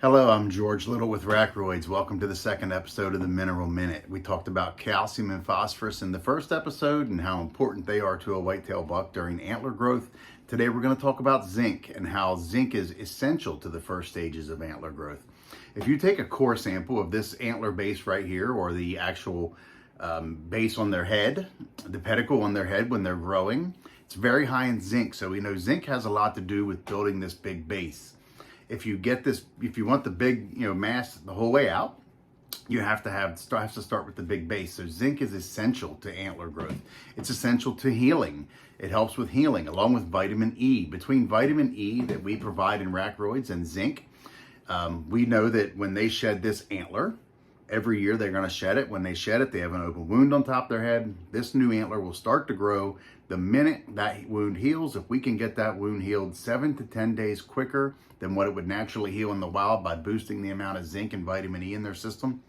Hello, I'm George Little with Racroids. Welcome to the second episode of the Mineral Minute. We talked about calcium and phosphorus in the first episode and how important they are to a whitetail buck during antler growth. Today we're going to talk about zinc and how zinc is essential to the first stages of antler growth. If you take a core sample of this antler base right here, or the actual base on their head, the pedicle on their head when they're growing, it's very high in zinc. So we know zinc has a lot to do with building this big base. If you want the big, mass the whole way out, you have to start with the big base. So zinc is essential to antler growth. It's essential to healing. It helps with healing, along with vitamin E. Between vitamin E that we provide in Racroids and zinc, we know that when they shed this antler, every year they're going to shed it. When they shed it, they have an open wound on top of their head. This new antler will start to grow the minute that wound heals. If we can get that wound healed 7 to 10 days quicker than what it would naturally heal in the wild by boosting the amount of zinc and vitamin E in their system,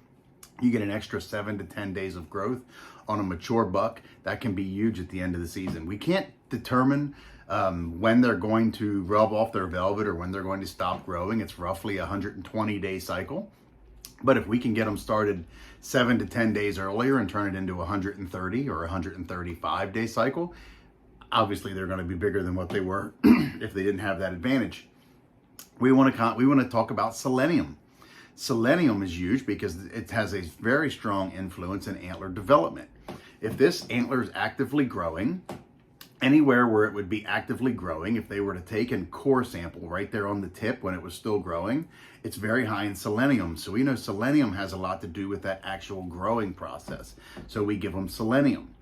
you get an extra 7 to 10 days of growth on a mature buck. That can be huge at the end of the season. We can't determine when they're going to rub off their velvet or when they're going to stop growing. It's roughly a 120-day cycle. But if we can get them started 7 to 10 days earlier and turn it into a 130 or 135-day cycle, obviously they're going to be bigger than what they were if they didn't have that advantage. We want to talk about selenium. Selenium is huge because it has a very strong influence in antler development. If this antler is actively growing, anywhere where it would be actively growing, if they were to take a core sample right there on the tip when it was still growing, it's very high in selenium. So we know selenium has a lot to do with that actual growing process. So we give them selenium.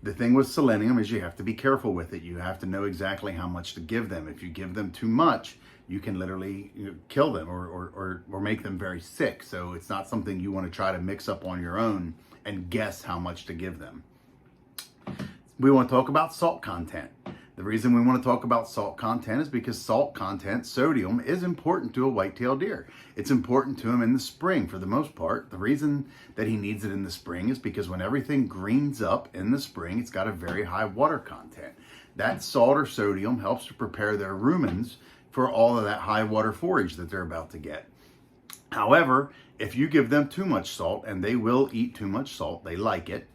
The thing with selenium is you have to be careful with it. You have to know exactly how much to give them. If you give them too much, you can literally kill them or make them very sick. So it's not something you want to try to mix up on your own and guess how much to give them. We want to talk about salt content. The reason we want to talk about salt content is because salt content, sodium, is important to a white-tailed deer. It's important to him in the spring for the most part. The reason that he needs it in the spring is because when everything greens up in the spring, it's got a very high water content. That salt or sodium helps to prepare their rumens for all of that high water forage that they're about to get. However, if you give them too much salt, and they will eat too much salt, they like it,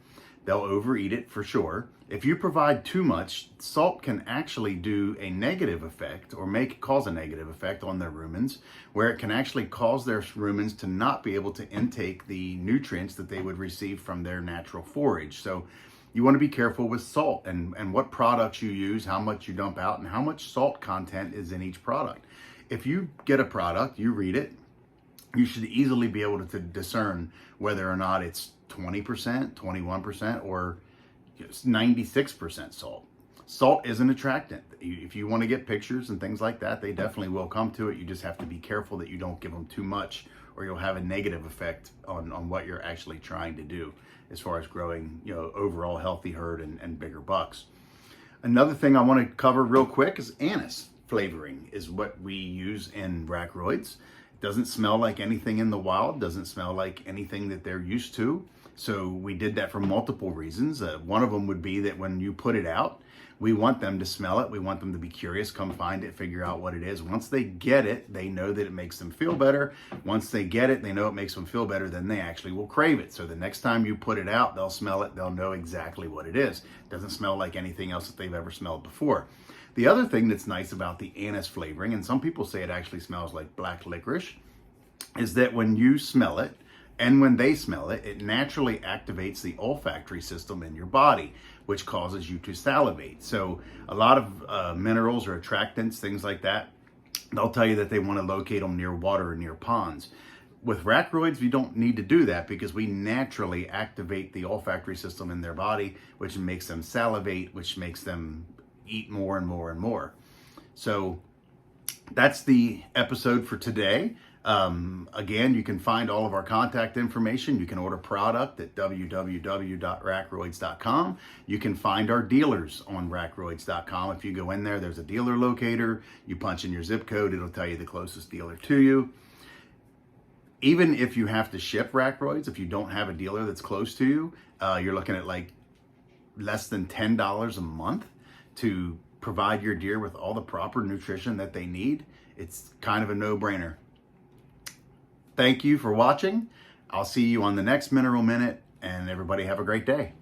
they'll overeat it for sure. If you provide too much, salt can actually do a negative effect or cause a negative effect on their rumens, where it can actually cause their rumens to not be able to intake the nutrients that they would receive from their natural forage. So you want to be careful with salt and what products you use, how much you dump out, and how much salt content is in each product. If you get a product, you read it, you should easily be able to discern whether or not it's 20%, 21%, or 96% salt. Salt is an attractant. If you want to get pictures and things like that, they definitely will come to it. You just have to be careful that you don't give them too much, or you'll have a negative effect on what you're actually trying to do as far as growing, overall healthy herd and bigger bucks. Another thing I want to cover real quick is anise flavoring is what we use in Racroids. It doesn't smell like anything in the wild, doesn't smell like anything that they're used to. So we did that for multiple reasons. One of them would be that when you put it out, we want them to smell it. We want them to be curious, come find it, figure out what it is. Once they get it, they know that it makes them feel better. Once they get it, they know it makes them feel better, then they actually will crave it. So the next time you put it out, they'll smell it. They'll know exactly what it is. It doesn't smell like anything else that they've ever smelled before. The other thing that's nice about the anise flavoring, and some people say it actually smells like black licorice, is that when you smell it, and when they smell it, it naturally activates the olfactory system in your body, which causes you to salivate. So a lot of minerals or attractants, things like that, they'll tell you that they want to locate them near water or near ponds. With Racroids, we don't need to do that because we naturally activate the olfactory system in their body, which makes them salivate, which makes them eat more and more and more. So that's the episode for today. Again, you can find all of our contact information. You can order product at www.racroids.com. You can find our dealers on racroids.com. If you go in there, there's a dealer locator. You punch in your zip code, it'll tell you the closest dealer to you. Even if you have to ship Racroids, if you don't have a dealer that's close to you, you're looking at like less than $10 a month to provide your deer with all the proper nutrition that they need. It's kind of a no-brainer. Thank you for watching. I'll see you on the next Mineral Minute, and everybody have a great day.